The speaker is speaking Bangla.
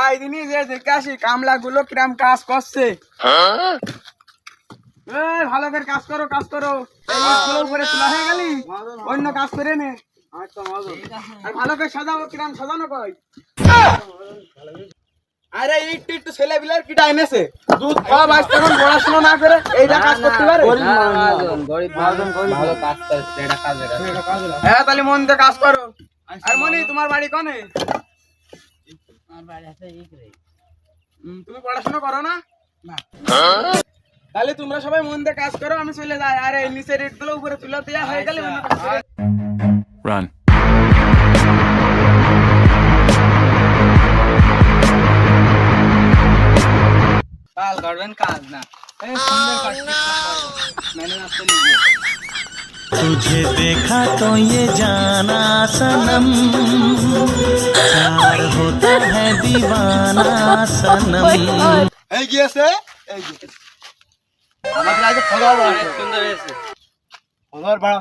যাই দিনই যে দেখে আসি কামলা গুলো কিরাম কাজ করছে। ভালো করে কাজ করো কাজ করো। উপরে তোলা হয়ে গেলি অন্য কাজ করে নে। আর ভালো করে সাজাবো কিরাম সাজানো কই। আরে ইট ইট ছেলে বিলার কিটা এনেছে দুধ খাওয়া বাস তখন পড়াশোনা না করে এইটা কাজ করতে পারে। গরিব মহাজন ভালো কাজ করছে, এটা কাজে হ্যাঁ তাহলে মন দিয়ে কাজ করো। আর মনি তোমার বাড়ি কোনে? তুমি পড়াশোনা করো না? তাহলে তোমরা সবাই মন দিয়ে কাজ করো, আমি চলে যাই। আর এই নিচের ইট গুলো উপরে তুলে দেওয়া হয়ে গেলে Run. কাল করবেন কাজ না। সুন্দর কাজ मैंने आपको नहीं तुझे देखा तो ये जाना सनम, प्यार होता है दीवाना सनम। এই গিয়েছে এই গিয়েছে আমাদের আগে ফলোয়ার সুন্দর হয়েছে। ফলোয়ার বাড়া